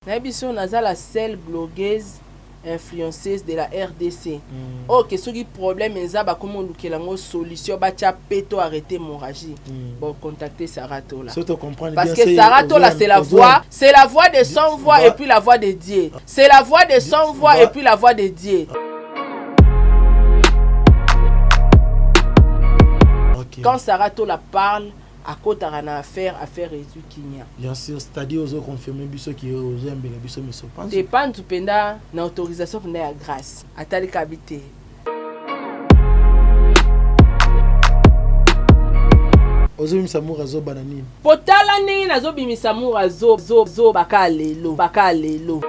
Nabiso naza la seule blogueuse influenceuse de la RDC. Ok, ce qui problème est ba comment nous kelango solution ba tia peto arrêter l'hémorragie. Bon, contacter Sarah Tola. Parce que Sarah Tola c'est la voix de son voix et puis la voix de Dieu. C'est la voix de son voix et puis la voix de Dieu. Quand Sarah Tola parle, à côté on a affaire réduit Kenya. Bien sûr, c'est-à-dire aux confirmer biso qui aux aime bien biso mais pas. Dépend du penda na autorisation penda ya grâce. Atali kabité. Ozo misamura zo banani. Potala ni nazo bimisamura zo bakalelo.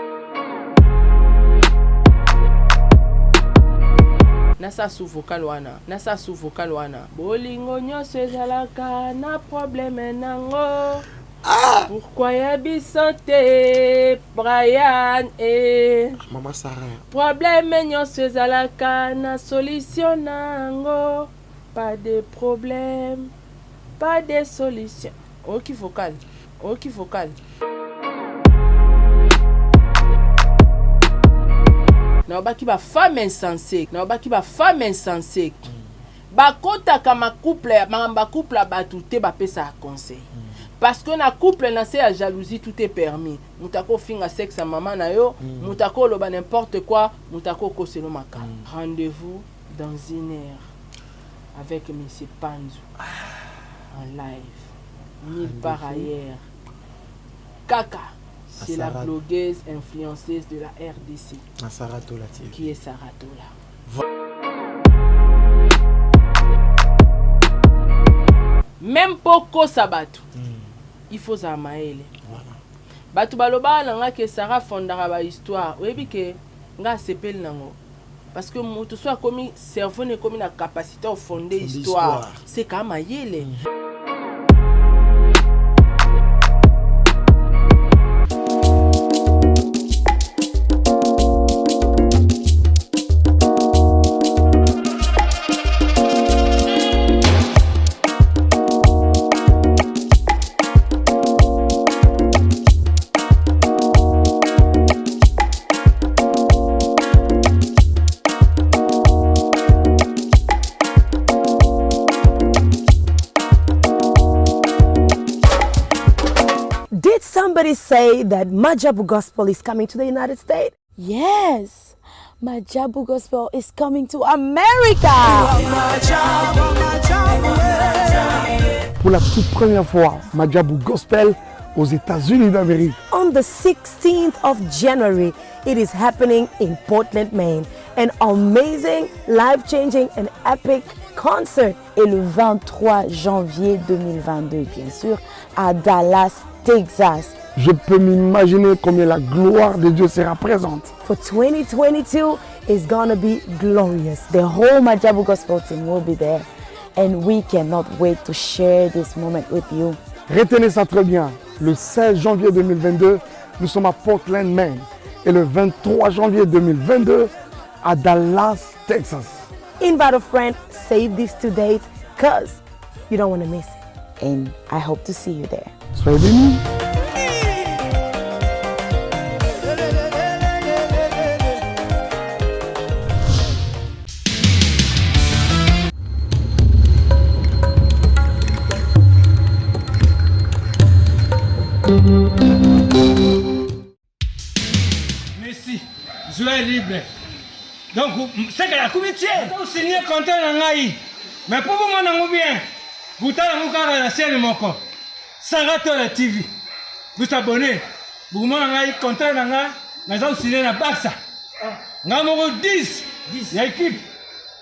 Nasa sous vocal wana. Bolingo nyonso ezalaka na problème nango. Pourquoi ya bisante Brian et Maman Sarah. Problème nyonso ezalaka na solution nango. Pas de problème, pas de solution. Ok vocal. Na baki ba femme insensée. Ba kota kama couple, ba couple batu te ba pesa conseil. Parce que na couple na se ya jalousie tout est permis. Mutako finga sexe à maman na yo, mutako loba n'importe quoi, mutako koselo maka. Rendez-vous dans une heure avec monsieur Panzu en live. Nulle part ailleurs. Kaka. C'est la blogueuse influenceuse de la RDC. Sarah Tola TV. Qui est Sarah Tola. Même poko sabato. Il faut zamaele. Voilà. Batu baloba nanga ke Sarah fondara ba histoire. Oyebi ke nga sepel nango. Parce que mutu soit comme cerveau ne comme la capacité à fonder histoire. C'est comme ayele. Somebody say that Majabu Gospel is coming to the United States? Yes, Majabu Gospel is coming to America. Pour la toute première fois, Majabu Gospel aux États-Unis d'Amérique. On the 16th of January, it is happening in Portland, Maine. An amazing, life-changing and epic concert. Et le 23 janvier 2022, bien sûr, à Dallas, Texas. Je peux m'imaginer combien la gloire de Dieu sera présente. For 2022, it's gonna be glorious. The whole Majabu Gospel team will be there. And we cannot wait to share this moment with you. Retenez ça très bien. Le 16 janvier 2022, nous sommes à Portland, Maine. Et le 23 janvier 2022, à Dallas, Texas. Invite a friend, save these 2 dates, because you don't want to miss it. And I hope to see you there. Soyez bénis. Merci. Joie libre. Donc, c'est que la comité, vous signez contrat dans l'AI. Mais pour vous, mon bien, vous avez un la scène mon corps. Sarah Tola TV. Vous abonnez. Vous avez un contrat dans l'AI. Nous avons signé la Barça. Nous avons 10. Il y a équipe.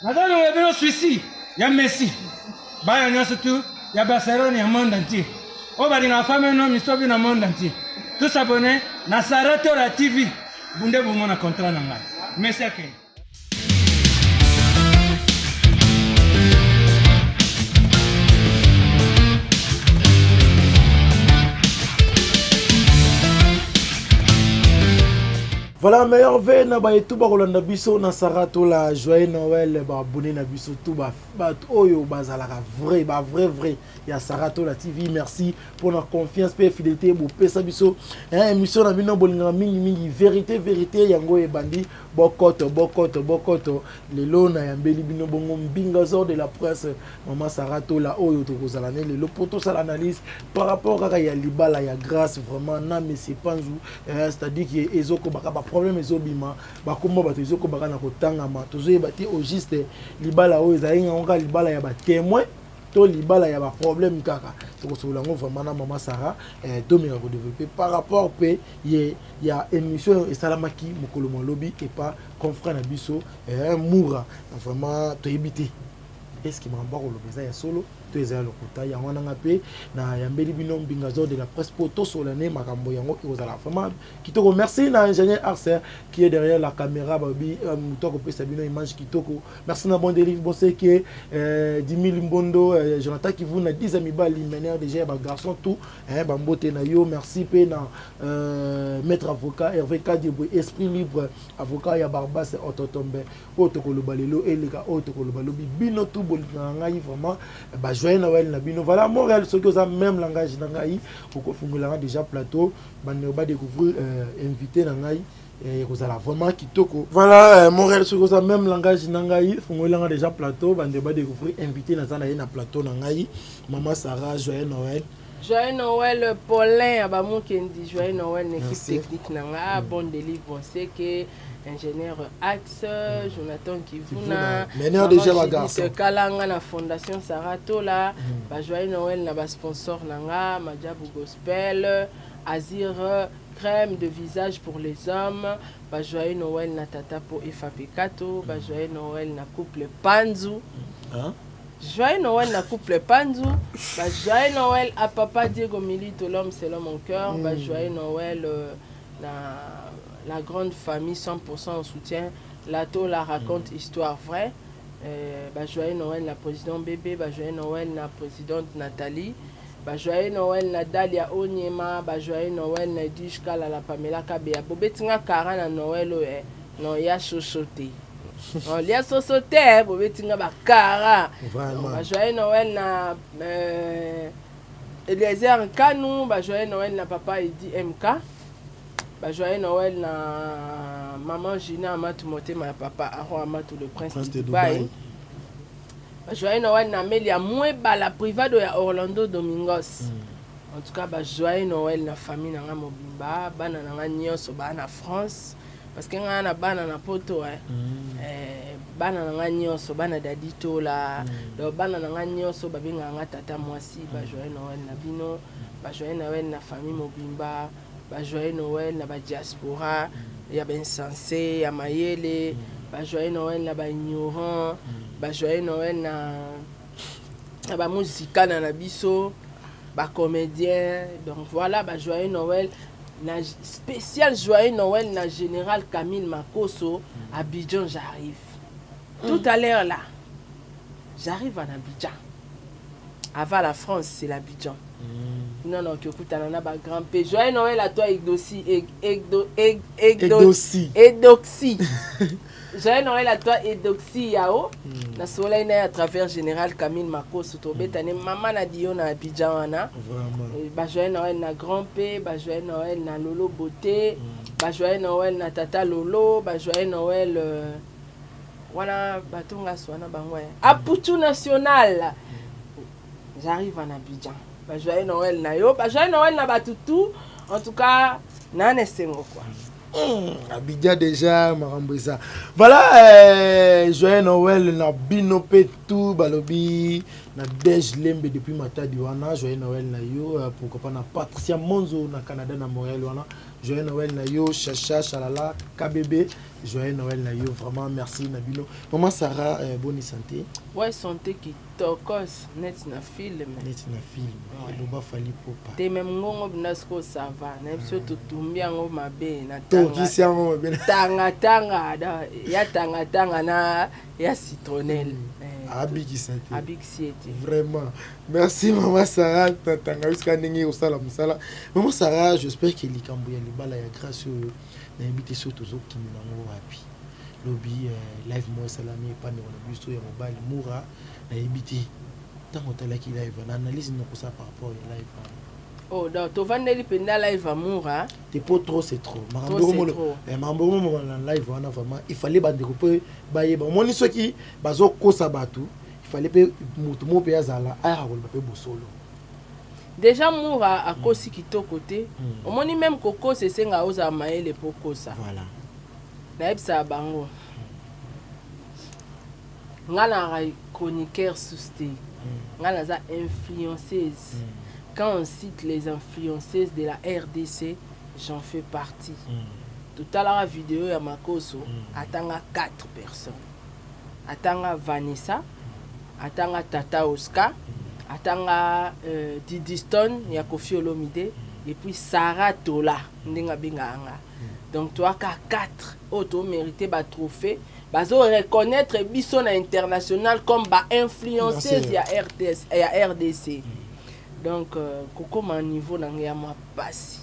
Nous avons un suicide. Il y a Messi. Il y a surtout. Il y a Barcelone, il y a le monde entier. On va dire la famille, non, mais dans le monde entier. Tous abonnés, na Sarah Tola TV. Vous avez un contrat dans l'AI. Merci à Ken. Voilà, meilleur vœu na ba tout ba kolanda biso na Sarato la joyeux Noël ba abonné na biso tout ba oyo bazalaka vrai ya Sarato la TV. Merci pour la confiance et fidélité bo pesa biso émission na bino bolinga mingi vérité yango e bandi bokoto lelo na yambeli bino bongo mbinga zor de la presse maman Sarato la oyo to kozala ne lelo poto ça l'analyse par rapport à ya libala ya grâce vraiment na monsieur Panzou c'est-à-dire que ezoko baka problème ezobima bakomba bato ezoko baka na kotangama tozoyeba te au juste libala oyo ezali nga libala ya ba témoin to libala ya ba problème kaka tokosobola ngo vraiment na mama Sarah domika ko développer par rapport pe ya émission esalamaki mokolo molobi et pas confrère na biso moura vraiment toyebite est-ce qu'il m'a pas kolobeza ya solo to ezala lokota ya wana ngape na yambeli bino mbinga zo de la presse poto solane makambo yango kozala vraiment kitoko. Merci na ingénieur Arcer qui est derrière la caméra babi mutoko pesa bino image kitoko. Merci na bon délivre bon c'est que 10 000 mbondo Jonathan qui vous na 10 amis bali meneur déjà ba garçon tout bambote na yo. Merci pe na maître avocat Hervé Kadibou esprit libre avocat ya Barbas Ototombe otokolo balelo eleka otokolo balobi bino tout bolina ngai vraiment ba joyeux Noël na bino. Voilà Montréal ce que ça même langage na ngai ko fungula déjà plateau bande ba découvrir invité na ngai et kozala vraiment kitoko. Voilà Montréal ce que ça même langage na ngai fungula déjà plateau bande ba découvrir invité na zana na plateau na ngai maman Sarah joyeux Noël. Joyeux Noël Paulin Abamou Kendi, joyeux Noël l'équipe technique nanga bon délivre on sait que ingénieur Axe Jonathan Kivuna meneur déjà la garçon Kalanga na fondation Sarato la ba joyeux Noël na ba sponsor nanga Majabu Gospel Azir crème de visage pour les hommes ba joyeux Noël na tata po Efapekato ba joyeux Noël na couple Panzu joyeux Noël na couple Panzu ba joyeux Noël à papa Diego Milito l'homme c'est l'homme mon cœur ba joyeux Noël na la grande famille 100% en soutien Lato la raconte histoire vraie ba joyeux Noël na président bébé ba joyeux Noël na présidente Nathalie ba joyeux Noël na Dalia Onyema ba joyeux Noël na Dishka la Pamela Kabea bobetinga kara na Noël non ya chochoté on lia sosoté bobetinga ba kara ba joyeux Noël na Eliezer Kanou ba joyeux Noël na papa Edi MK ba joyeux Noël na maman Gina Amatou Motema papa Aro Amatou le prince de Dubaï. Ba joyeux Noël na Melia Mweba la privado ya Orlando Domingos. En tout cas ba joyeux Noël na famille na Mobimba bana na nyonso bana France parce que ngana bana na poto bana na nyonso bana dadito la do bana na nyonso babinga nga tata mwasi ba joyeux Noël na bino ba joyeux Noël na famille Mobimba ba joyeux Noël na ba diaspora ya ben sensé ya mayele ba joyeux Noël na ba ignorant ba joyeux Noël na ba musicien na biso ba comédien donc voilà ba joyeux Noël na spécial joyeux Noël na général Camille Makoso Abidjan j'arrive tout à l'heure là j'arrive à Abidjan avant la France c'est l'Abidjan. Non, non, tu écoutes, on a un grand pays. Joyeux Noël à toi, Egdosi. Joyeux Noël à toi, Edoxi Yao. Na soleil na à travers Général Camille Makoso. Tobetane maman na dio na Abidjan wana. Ba joyeux Noël na grand pays, ba joyeux Noël na Lolo Beauté, ba joyeux Noël na Tata Lolo, ba joyeux Noël wana batonga swana bangwa. Aputu national. J'arrive en Abidjan. Bah, joyeux Noël na yo, bah, joyeux Noël na batutu. En tout cas, nan esengo quoi. Abidjan déjà marambisa. Voilà joyeux Noël na bino petu balobi na Dej Lembe depuis Matadi wana joyeux Noël na yo pourquoi pas na Patricia Monzo na Canada na Montréal wana joyeux Noël na yo Chacha Chalala KBB joyeux Noël na yo vraiment merci na bino. Maman Sarah bonne santé. Ouais santé qui tokos net na film. Net na film. Loba fali popa. Te même ngongo binasko ça va. Na biso tutumbi yango mabe na tokisi yango mabe. Tanga da ya tanga na ya citronnelle. abikisiete vraiment merci maman Sarah tatanga jusqu'à ndenge osala musala maman Sarah j'espère que likambo ya libala ya grâce na invité surtout zokini nango wapi lobi live mo salami pa ne na biso ya mobile mura na invité tango talaki live na analyse no kosa par rapport ya live oh donc to vandeli penda live amoura t'es pas trop c'est trop mambo mo na live wana vraiment il fallait bande ko pe baye ba moni soki bazo kosa batu il fallait pe mutu mo pe azala aya ko pe bosolo déjà moura a kosi kitoko te omoni même koko se senga oza maele pokosa voilà na ebsa bango ngana chroniqueur susté ngana za influenceuse. Quand on cite les influenceuses de la RDC, j'en fais partie. Tout à l'heure, la vidéo à Makoso, attanga 4 personnes. Attanga Vanessa, attanga Tata Oscar, attanga Didi Stone, Yakofi Olomide, et puis Sarah Tola, Ndinga Binganga. Donc, toi, 4 autres mérité ba trophée. Bazo reconnaître Bisson international comme ba influenceuse ya RDC. Donc, koko ma niveau na ya ma passe.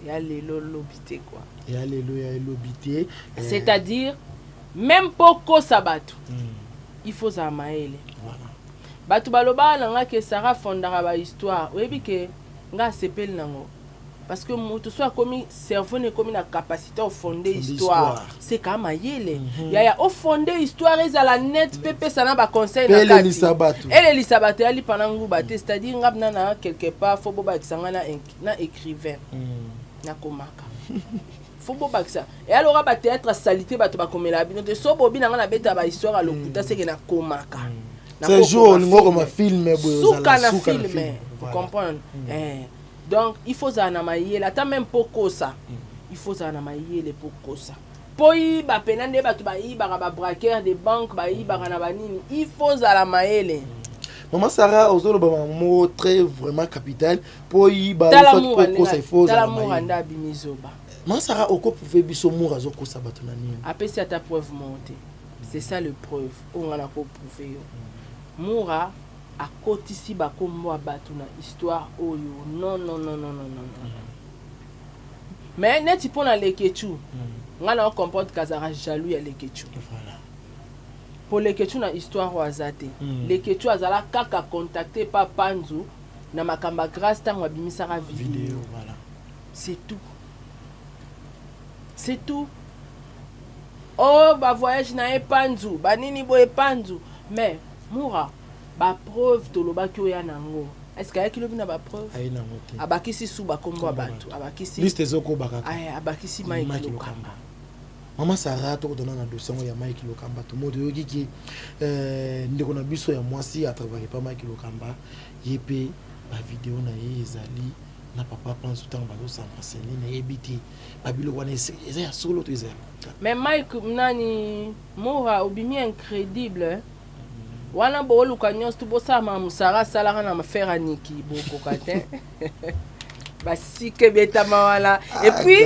Ya lelo lobité quoi. Ya lelo ya lobité. C'est-à-dire même poko sabato. Il faut za maele. Voilà. Batu baloba na nga ke Sarah fondara ba histoire. Oyebi ke nga sepel nango. Parce que tout soit comme cerveau n'est comme la capacité à fonder histoire. C'est comme ayele. Ya au fonder histoire ils à la net pépé ça n'a pas conseil na kati. Elle Elisabeth ali panangu baté c'est-à-dire ngabna na quelque part faut boba kisanga na écrivain. Na komaka. Faut boba ça. Et alors ba théâtre salité bato ba komela bino de so bobi na na beta ba histoire à lokuta c'est que na komaka. C'est jour ngo comme film souka na film. Vous comprenez? Donc, il faut ça na maïe là, tant même poko ça. Il faut ça na maïe les poko ça. Poi ba penande ba tu ba i ba braqueur de banque ba i ba na banini. Il faut ça la maïe. Maman Sarah ozolo ba mot très vraiment capital. Poi ba poko ça il faut ça la maïe. Bimizoba. Maman Sarah oko pouvait biso moura zoko ça ba tonani. Après c'est ta preuve montée. C'est ça le preuve. On a ko prouver. Moura à côté ici ba kombo abatu na histoire oyo non mais neti pona lekechu ngana on comporte kazara jaloux ya lekechu voilà pour lekechu na histoire wazate lekechu azala kaka contacter pa Panzu na makamba grâce tango abimisaka vidéo voilà c'est tout oh ba voyage na Panzu ba nini boye Panzu mais moura ba preuve to lobaki oya nango est-ce qu'il y a qui lobina ba preuve ay nango te abakisi su ba kombo abantu abakisi liste zoko bakaka ay abakisi Mike Lokamba Maman Sarah to donna na dossier ya Mike Lokamba to modo yoki ki ndeko na biso ya mwasi à travers pas Mike Lokamba yepé ba vidéo na ye ezali na papa pense tout temps bazo s'enseigner na ebiti babilo wana eza ya solo to eza mais Mike nani mora obimi incrédible wana bo luka nyonso bosa ma musara salaka na mafera niki boko kate basike betama wala et puis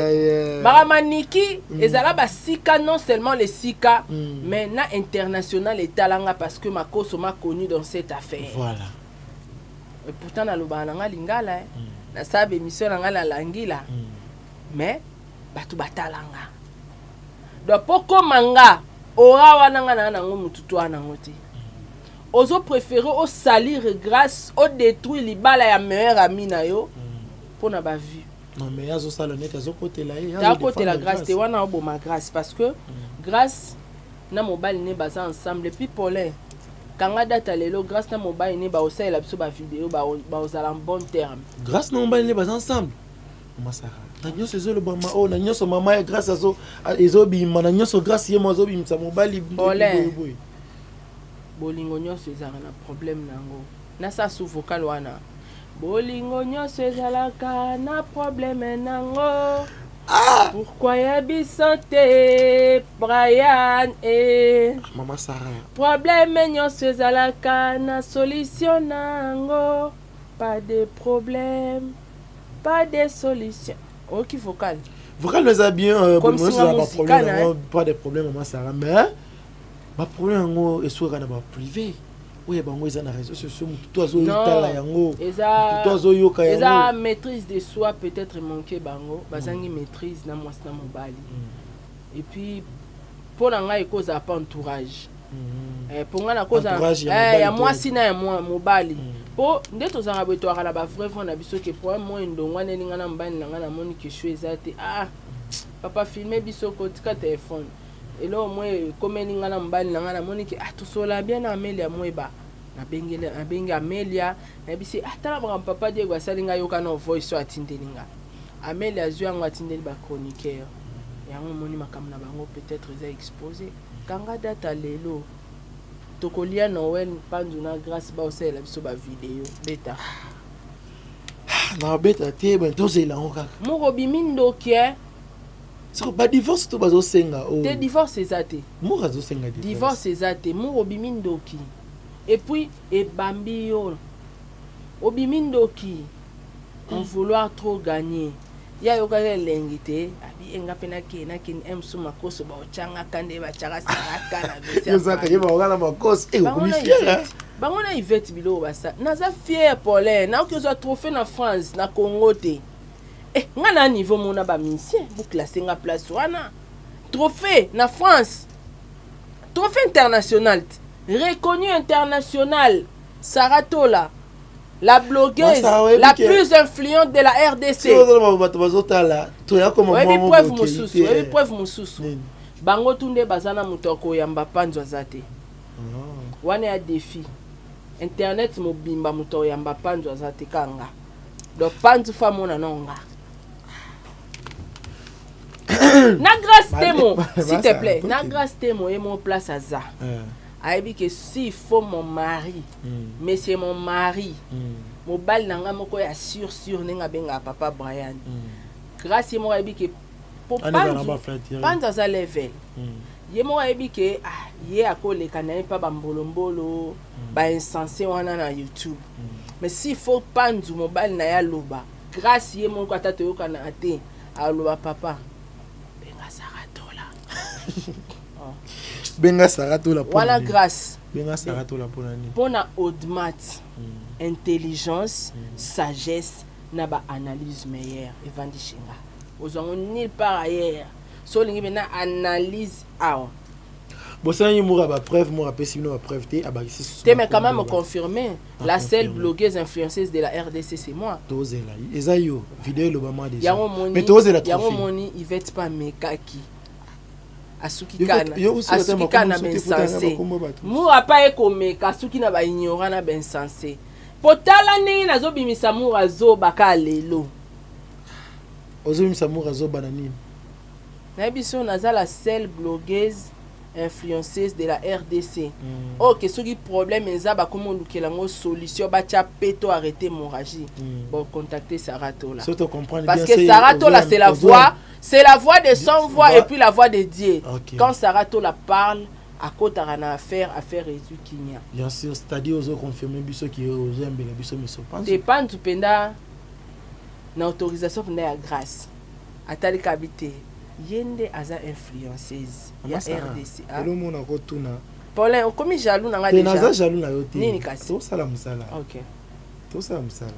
marama niki ezala basika non seulement les sika mais na international etalanga parce que makoso ma connu dans cette affaire voilà et pourtant na lobana nga lingala na sabe émission nga la langila mais batu batalanga donc poko manga ora wana nga na nango mututu wana ngote ozo préféré au salir grâce au détruire libala ya meilleur ami na yo pona ba vue non mais yazo salonete azo côté là ya côté la grâce te wana obo ma grâce parce que grâce na mobile ne baza ensemble et puis Paulin kanga data lelo grâce na mobile ne ba osala biso ba vidéo ba osala en bon terme grâce na mobile ne baza ensemble masara na nyoso ezo le bama o na nyoso mama ya grâce azo ezo bima na nyoso grâce ye mo zo bimisa mobile boy bolingo nyonso ezalaka na problème nango nasa sous vocal wana bolingo nyonso ezalaka na problème nango pourquoi ya biso te Brian et Maman Sarah problème nyonso ezalaka na solution nango pas de problème pas de solution ok vocal les a bien comme si pas de problème Maman Sarah mais ba problème ngo esoka na ba privé oye bango eza na réseaux sociaux tout azo itala yango tout azo yoka yango eza maîtrise de soi peut-être manqué bango bazangi maîtrise na mwasi na mobali et puis pour na ngai cause pas entourage pour nga na cause ya mwasi na ya mobali po nde tozanga beto akala ba vrai vrai na biso ke pour moi ndongwa ne linga na mbani na nga na moni ke chou ezate papa filmer biso ko tika téléphone et là moi comme linga na mbani na nga na moni ke to sola bien na Amelia moeba na benga Amelia na bisi tala ba papa Diego asalinga yoka na voice so atindelinga Amelia zwango atindeli ba chroniqueur yango moni makamna bango peut-être eza exposé kanga data lelo tokolia Noël pandu na grâce ba osela biso ba vidéo beta na beta te ben tozela ngokaka moko bimindo ke siko ba divorce to bazo senga te divorce ezate moko azo senga divorce ezate moko bimindo ki et puis et bambi yo obimindo ki on vouloir trop gagner ya yoka lengite abi enga pena ke na kin emsu makoso ba ochanga kande ba chaka saraka na bese yozaka yeba ngala makoso okomi fier bangona Yvette bilo basa naza fier Paulin na ko zo trophée na France na Congo te nga na niveau mona ba musicien bu classer nga place wana trophée na France trophée international reconnu international Saratola la blogueuse la plus influente de la RDC. Preuve mususu. Bango tunde bazana mutoko yamba panzo zate. Wane a défi. Internet mobimba mutoko yamba panzo zate kanga. Do panzo famona nonga. Na grâce témo, s'il te plaît. Na grâce témo et mon place à ça. Aibi que s'il faut mon mari, mais c'est mon mari. Mon bal nanga moko ya sur nenga benga papa Brian. Grâce mo aibi que pour panza za level. Ye mo aibi que ye akole kana pa bambolombolo ba insensé wana na YouTube. Mais s'il faut panzu mon bal na ya loba. Grâce ye mo kwata to kana ate aloba papa. Benga Saratola. Benga Saratola pour voilà grâce Benga Saratola pour nani pona audmat intelligence sagesse na ba analyse meilleure evandishinga ozango nulle part ailleurs so lingi bena analyse bosani moura ba preuve mo rapesi bino ba preuve te abakisi te mais quand même confirmer la seule blogueuse influenceuse de la RDC c'est moi tozela ezayo vidéo le bama déjà mais tozela yango moni Yvette pa mekaki asuki kana ben sensé mura pa ekomeka asuki na ba ignorant na ben sensé potala ndenge nazobimisa mura zo baka lelo ozobimisa mura zo banani na biso naza la seule blogueuse influenceuse de la RDC ok soki problème eza ba komo lukela ngo solution ba tia peto arrêter hémorragie bon contacter Saratola parce que Saratola c'est la voix de son voix et puis la voix de Dieu. Quand Saratola parle à côté na affaire résout Kinya. Bien sûr, c'est-à-dire aux confirmer biso qui aux embe la biso miso pense. Dépend du penda na autorisation penda ya grâce. Atali kabité yende aza influenceuse ya RDC. Elo mona ko tuna. Paulin on komi jaloux na nga déjà. Naza jaloux na yo te. Nini kasi? To sala musala. OK. To sala musala.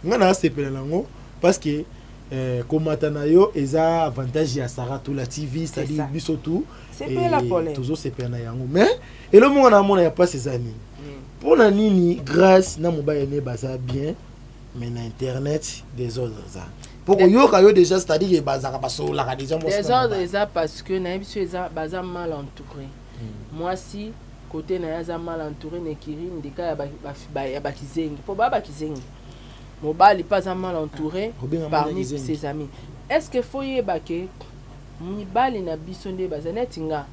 Ngana sepela nango parce que komata yo eza avantage ya Saratola TV c'est-à-dire biso tout c'est pas la problème toujours c'est pena yango mais et le monde na mona ya pas ces amis pour na nini grâce na mobile ne baza bien mais na internet des autres ça pour yoka yo déjà c'est-à-dire que bazaka basola ka déjà des autres ça parce que na biso eza baza mal entouré moi si côté na yaza mal entouré ne kiri ndika ya bakizengi pour ba kizengi mobali pas mal entouré parmi ses amis. Est-ce que faut yebake mibali na biso nde bazanetinga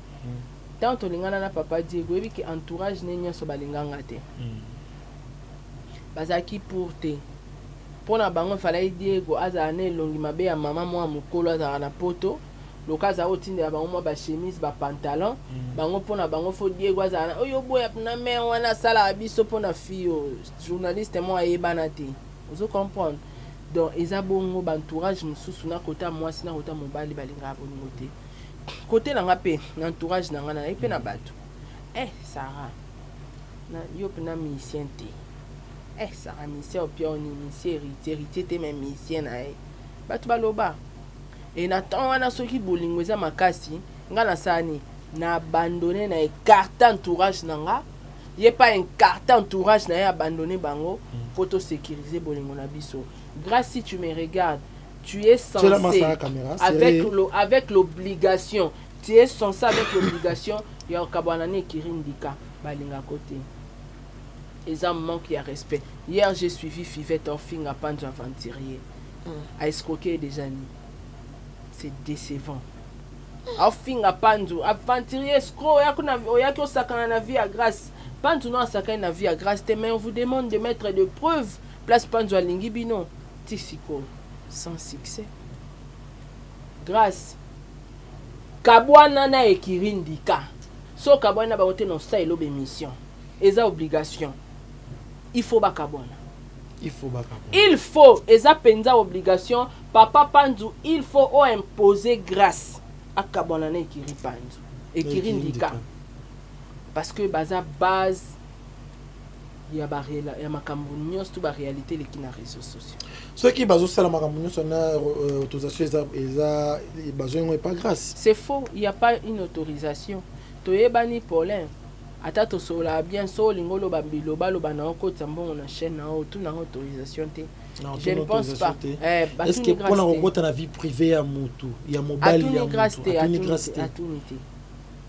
tant to lingana na papa Diego ebi ki entourage ne nyoso balinganga te bazaki pour te pona bango fallait Diego aza ne longi mabe ya mama moi mukolo aza na poto lokaza otinde ya bango ba chemise ba pantalon bango pona bango fo Diego aza na oyo boya na me wana sala biso pona fio journaliste moi ayebana te. Vous comprenez donc eza bongo entourage mususu na kota mwasi na kota mobali balinga bongo te côté na ngape entourage na ngana epe na bato Sarah na yo pena musicien te Sarah musicien opia oni musicien héritier te même musicien na batu baloba et na temps wana soki bolingo eza makasi nga na sani na abandonné na écarté entourage nanga yé pas écarté entourage na abandonné bango photo sécuriser bolingo na biso. Grâce, si tu me regardes, tu es censé avec l'obligation, tu es censé avec l'obligation ya kabwanane kirindika balinga côté. Et ça manque de respect. Hier j'ai suivi Fivette Orfing à Panjo Aventurier à escroquer des amis. C'est décevant. Orfing à Panjo Aventurier escroc ya ko sakana na vie à grâce. Panjo non sakana na vie à grâce, mais on vous demande de mettre de preuves. Place Panjo à Lingibino. Tissiko sans succès. Grâce. Kabwana na ekirindika. So kabwana ba wote non sa elo mission. Eza obligation. Il faut bakabwana. Il faut eza penza obligation papa Panzu il faut imposer grâce à kabwana na ekiri Panzu. Ekirindika. Parce que baza base ya makambo nyonso to ba réalité les qui na réseaux sociaux. Ceux qui bazo sala makambo nyonso na autorisation eza besoin pas grâce. C'est faux, il y a pas une autorisation. Toyebani Paulin ata to sola bien so lingolo bambilo balo bana ko tambon na chaîne na tout na autorisation te. Je ne pense pas. Est-ce que pour na kota na vie privée ya mutu ya mobile ya mutu atunité.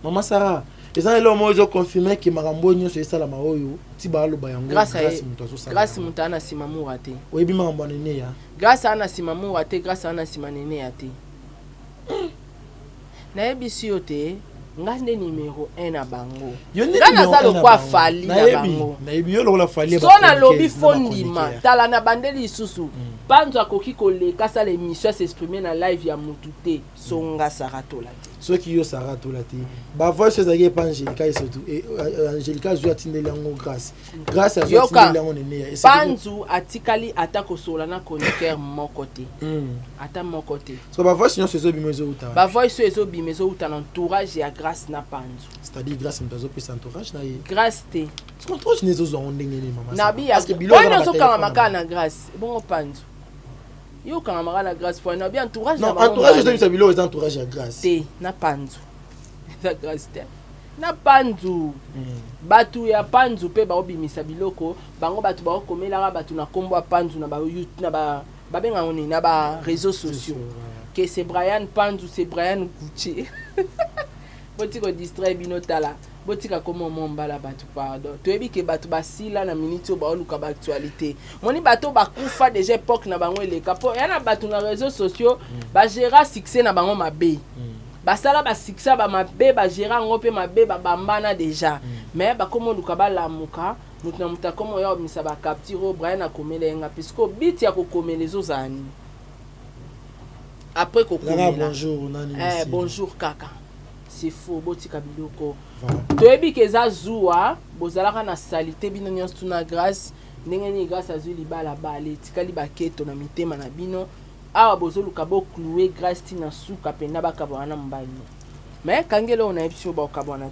Maman Sarah ezana lo mozo confirmer que makambo nyonso esala maoyo ti balo bayango grâce mutu azosala. Grâce mutu ana simamu raté. Oyebi makambo nene ya. Grâce ana simamu raté, grâce ana simanene ya te. Na ebisi yote ngande numéro 1 na bango. Ngana zalo kwa fali na bango. Na ebi yo lokola fali ba. Sona lobi fondima tala na bandeli isusu. Panzo akoki koleka sa l'émission s'exprimer na live ya mutute songa Saratola. Ceux qui yo Saratola te. Ba voix ces agues pas Angelica et surtout Angelica zo atindeli yango grâce. Grâce à zo atindeli yango nene. Panzo atikali atako sola na chroniqueur mon côté. Ata mon côté. So ba voix sinon ces bimezo uta. Ba voix ces bimezo uta l'entourage ya grâce na Panzo. C'est-à-dire grâce mtazo pe entourage na ye. Grâce te. Son entourage nezo zo ondengeni maman. Nabi parce que bilo na zo kama makana grâce. Bon Panzo. Yo kama makana grâce pour na bien entourage na ba. Non, entourage de bilo les entourage ya grâce. Te na Panzo. La grâce te. Na Panzo. Batu ya Panzo pe ba obimisa biloko, bango batu ba komelaka batu na kombo ya Panzo na ba YouTube na ba benga oni na ba réseaux sociaux. Que c'est Brian Panzo, c'est Brian Gucci. Botiko distrait binotala. Botika comment mon bala batu pardon. Tu ebi ke batu basila na minute ba oluka ba actualité. Moni bato ba kufa déjà époque na bango le capo. Ya na batu na réseaux sociaux ba gérer succès na bango mabe. Ba sala ba succès ba mabe ba gérer ngope mabe ba bambana déjà. Mais ba comment oluka ba lamuka. Mutu na muta comment ya misa ba capture Brian akomele nga puisque bit ya kokomele zozani. Après kokomela. Bonjour nani. Bonjour kaka. C'est faux botika biloko. Toyebi ke za zuwa bozalaka na salité bino nyonso tuna grâce ndenge ni grâce azui libala bale tikali baketo na mitema na bino awa bozoluka bo clouer grâce tina suka penda bakabwana mbali. Mais kangelo on a epsio ba kabwana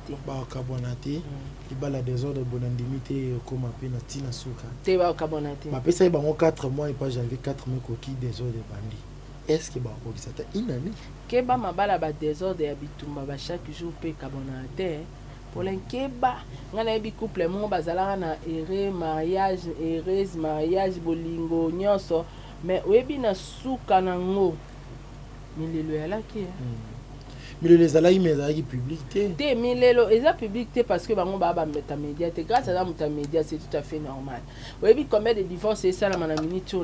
te libala désordre bonandimité koma pe na tina suka te ba kabwana te ba pesa ba 4 mois et pas janvier 4 mois koki désordre bandi. Est-ce que ba ko kisata inani keba mabala ba désordre ya bitumba ba chaque jour pe kabona te pour l'enkeba ngana ebi couple mo bazalaka na mariage bolingo nyonso mais oyebi na suka nango milelo yalaki milelo ezalaki mais ezalaki public te milelo eza public te parce que bango ba meta média te grâce à la muta média c'est tout à fait normal. Oyebi combien de divorces esala na minute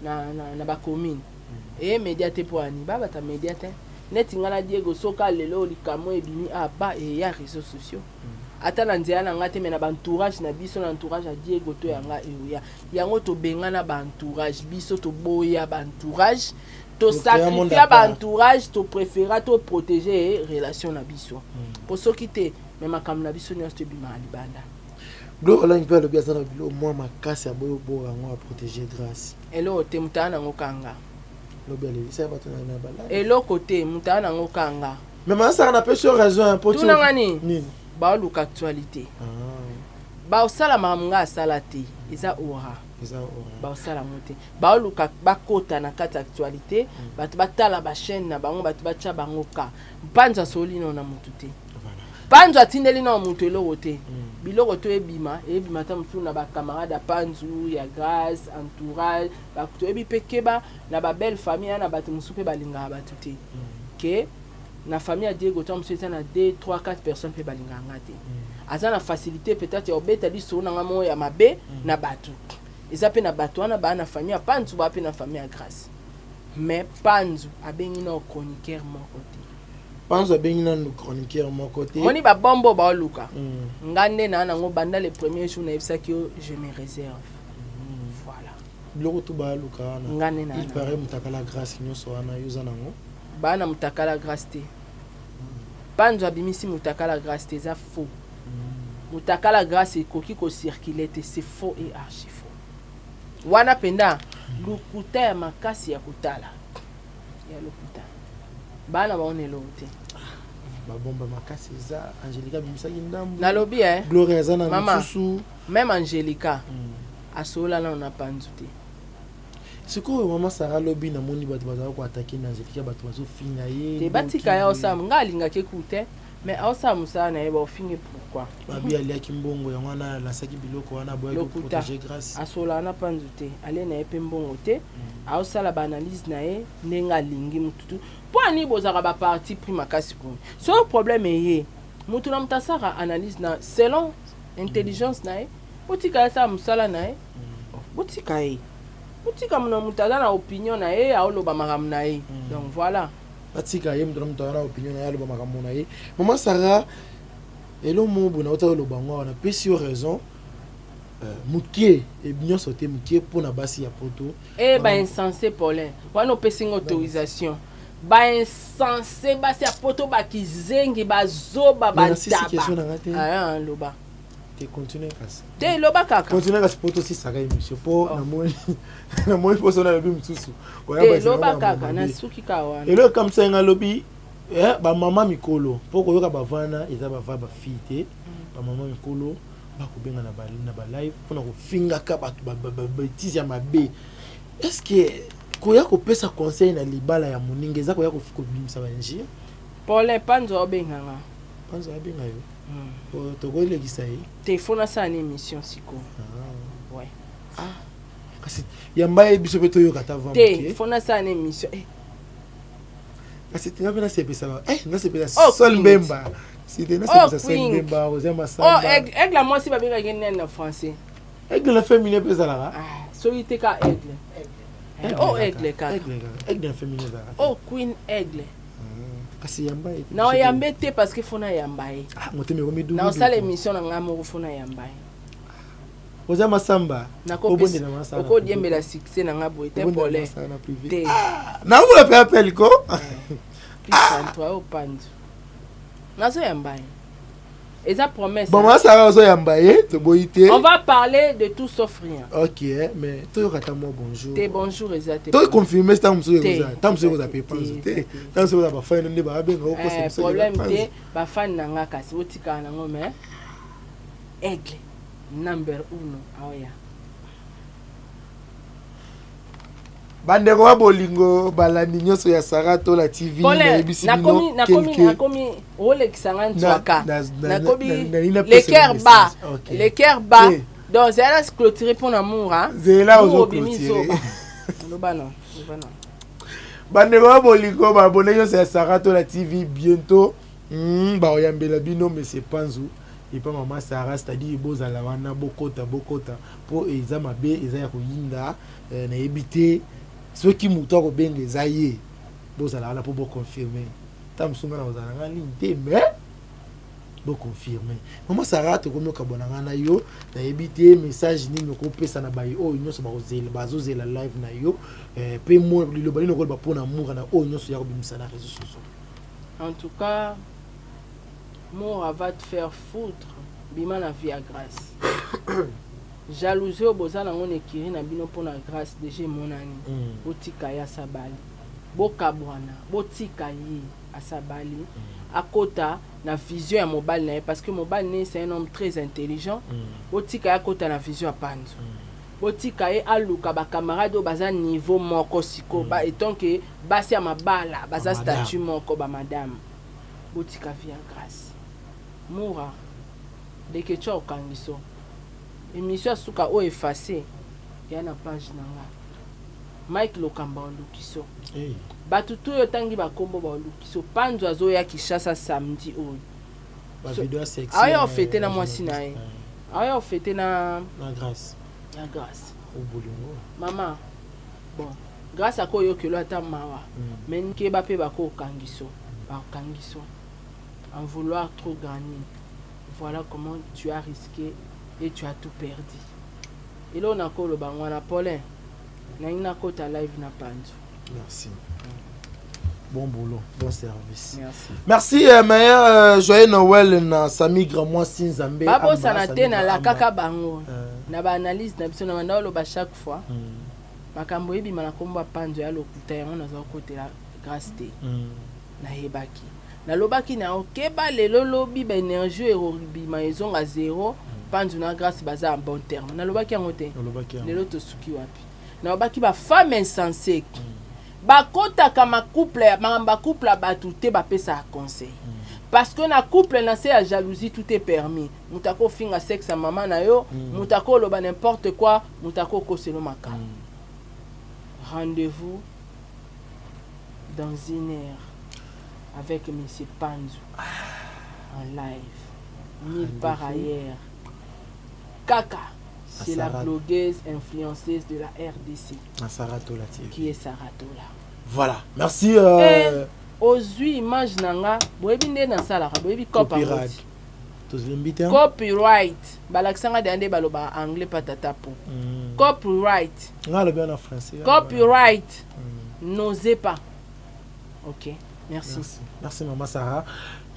na ba commune et média te pour ani ba ta média te net ngana Diego soka lelo likamo ebimi aba et ya réseaux sociaux ata na nzela na ngate mena ba entourage na biso na entourage a Diego to yanga eya yango to bengana ba entourage biso to boya ba entourage to sacrifier ba entourage to préférer to protéger relation na biso pour ceux qui te même makam na biso nyonso bima libanda do la ngpe le biasa na bilo moi makasi ya boyo bo rango a protéger grâce elo te mutana ngokanga et l'autre côté mutana ngokanga mais ma ça na peu sur raison pour tout nangani baoluka actualité baosala makambo nga asala te eza ora baosala ngo te baoluka bakota na kati ya actualité bato batala bachaîne na bango bato batya bango ka mpanzo asoli no na motu te panzo atindeli na motu eloko te biloko to ebima ta mosusu na bakamarade ya panzu ya grâce entourage bato ebi mpe keba na babelle famille na bato mosusu mpe balingaka bato te ke na famille ya Diego to mosusu eza na 2 3 4 personnes mpe balingaka nga te aza na facilité peut-être ya obeta lisolo na nga moko ya mabe na bato eza mpe na bato wana baa na famille ya panzu baa mpe na famille ya grâce mais panzu abengi na chroniqueur moko te panzu abengi na chroniqueur moko te moni babombo baoluka nga nde na nango banda le premier jour na yebisaki yo je me réserve voilà biloko to baluka wana nga nde na il paraît mutakala grâce nyonso wana yoza nango baa na mutakala grâce te panzu abimisi mutakala grâce te eza faux mutakala grâce ekoki kocircule te c'est faux et archi faux wana penda lukuta ya makasi ya kotala ya lokuta bana baona eloko te babomba makasi eza Angelica bimisaki ndambu nalobi Gloria eza na mosusu même Angelica asola na panzu te sikoyo mama Sarah lobi na moni bato bazala ko attaquer na Angelica bato bazofinga ye te batika ya osam nga alingaki ekute mais osam musana ye ba ofinge pourquoi babi aliaki mbongo yango wana lasaki biloko wana boya ko protéger grâce asola na panzu te ale na epe mbongo te aosala ba analyse na ye nenga lingi mututu po ani bozaka ba parti pris makasi pour so problème ye mutu na mutasaka analyse na selon intelligence na ye botika sa musala na ye botika ye botika muna mutaza na opinion na ye aoloba makambo na ye donc voilà batika ye mutu na mutaza na opinion na ye aloba makambo na ye maman Sarah elo mobo na otalo bango wana pesi yo raison mukie et bien sauté mukie pour na basi ya poto ba insensé Paulin wana opesi autorisation ba insensé basi ya poto ba kizengi bazoba ba daba loba te continue kasi te loba kaka continue kasi poto si saka émission po na moi po sona lobi msusu te loba kaka na suki ka wana elo comme ça nga lobi ba mama mikolo poko yoka bavana eza bava ba fille te ba mama mikolo bakobenga na ba live pona ko fingaka bato ba bêtise ya mabe est-ce que koya ko pesa conseil na libala ya moninga eza koya ko fiko bimisa ba njia Paulin panzo obenganga panzo abenga yo to ko legisa yi téléphone ça une émission siko ouais kasi yamba biso beto yo kata vambo téléphone ça une émission kasi tinga pena sepesa na sepesa sol mbemba si te na sepesa sol mbemba ozema samba aigle moi si ba bien gagner en français aigle la féminin pesa la so ite ka aigle aigle ka aigle féminin za queen aigle kasi yamba na yambe te parce que fona yamba e moteme ko midu na sala émission na ngamo fona yamba e ozema samba obonde na masala ko diembela succès na ngabo ete Paulin te na vous le appel ko toi au pandu na so yamba e eza promesse bon moi ça so yamba e to boité on va parler de tout sauf rien OK mais to yokata mo bonjour te bonjour ezate to confirmer ça mso yoza tam mso yoza pe panzu te tam mso yoza ba fan nde ba benga ko c'est problème te ba fan na nga kasi botika na ngo mais aigle number 1 aoya bandeko wa bolingo balandi nyonso ya Sarah to la TV na ebisi bino nakomi olekisanga ntwaka nakomi le cœur bas donc c'est là clôturer pour l'amour hein zela ozo clôturer lobana bandeko wa bolingo ba abonné nyonso ya Sarah to la TV bientôt ba oyambela bino monsieur Panzu et pas maman Sarah c'est-à-dire bozala wana bokota po eza mabe eza ya koyinda na ebité ceux qui muto ko benga eza ye bozala wana po confirmer tamsunga na bozala ngani te mais confirmer maman Sarah to komi okabona na yo na ebité message nini ko pesa na bayi o nyonso bazozela live na yo pe mo liloba lino ko ba pona amour na o nyonso ya ko bimisa na réseaux sociaux en tout cas Moura va te faire foutre bima na vie à grâce jalousie au bozala ngone kiri na bino pona grâce déjà monani otika ya sabali bokabwana botika ye asabali akota na vision ya mobile na ye parce que mobile ne c'est un homme très intelligent botika akota na vision ya panzo botika ye aluka ba camarade o baza niveau moko siko ba etant que basi ya mabala baza statut moko ba madame botika via grâce moura de que tu okangiso émission suka o effacer ya na page nanga Mike Lokamba olukiso batu tu yo tangi bakombo ba olukiso panzo azoya Kishasa samedi oyo ba video sexy aya ofete na mwasi na ye aya ofete na grâce ya grâce au bolingo mama bon grâce à ko yo kelo ata mawa mais nke ba pe ba ko kangiso en vouloir trop gagner voilà comment tu as risqué et tu as tout perdu et là on a ko lo bangwana Paulin na kota live na panzo. Merci. Bon boulot, bon service. Merci. Merci meilleur joyeux Noël na Sami Gramwa Sinzambe. Babo sanate na la kaka bango. Na ba analyse na biso na mandalo ba chaque fois. Makambo yebi mana komba panzo ya lokuta yango na zo côté la grâce te. Na hebaki. Na lobaki na okeba lelo lobi ba énergie erobi ma ezonga zéro panzo na grâce baza en bon terme. Na lobaki yango te. Lelo to suki wapi. Na lobaki ba femme insensée. Bakotaka ma couple mamba couple batu te ba pesa conseil parce que na couple na c'est la jalousie tout est permis mutako finga sexe maman na yo mutako loba n'importe quoi mutako koselo makam rendez-vous dans une heure avec monsieur Panzo en live nulle part ailleurs Kaka c'est la blogueuse influenceuse de la RDC. Saratola TV. Qui est Saratola. Voilà. Merci. Ozui image nanga, boyebi nde na sala, boyebi copyright. Copyright. Balaksanga de ande baloba anglais patata po. Copyright. Ngalo bien en français. Copyright. N'osez pas. OK. Merci. Merci maman Sarah.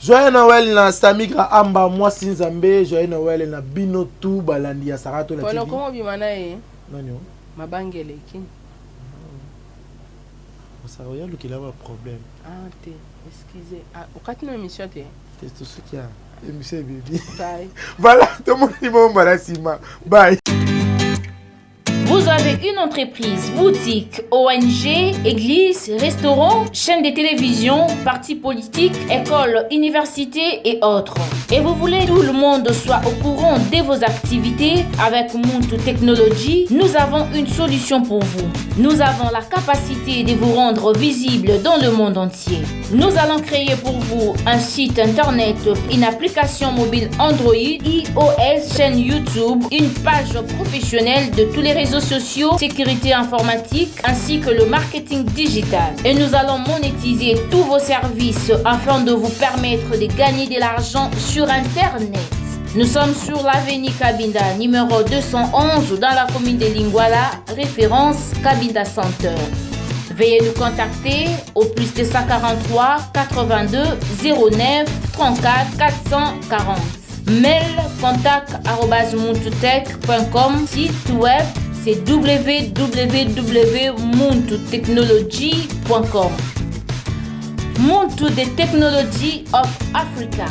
Joyeux Noël na Samigra Amba moi Sinzambe, joyeux Noël na Bino tout balandi ya Saratola TV. Comment bimana e? Nani? Mabangele kin. Ça regarde qu'il a un problème. Ah te, excusez. Ah, okati na émission te. C'est tout ce qu'il y a. Émission baby. Bye. Voilà, tout mon niveau Marasima. Bye. Vous avez une entreprise, boutique, ONG, église, restaurant, chaîne de télévision, parti politique, école, université et autres. Et vous voulez que tout le monde soit au courant de vos activités avec Muntu Technology, nous avons une solution pour vous. Nous avons la capacité de vous rendre visible dans le monde entier. Nous allons créer pour vous un site internet, une application mobile Android, iOS, chaîne YouTube, une page professionnelle de tous les réseaux sociaux, sécurité informatique ainsi que le marketing digital. Et nous allons monétiser tous vos services afin de vous permettre de gagner de l'argent sur Internet. Nous sommes sur l'avenue Kabinda, numéro 211 dans la commune de Lingwala, référence Kabinda Center. Veuillez nous contacter au plus de 143 82 09 34 440. Mail contact@muntutech.com. Site web c'est www.muntutechnology.com. Muntu the Technology of Africa.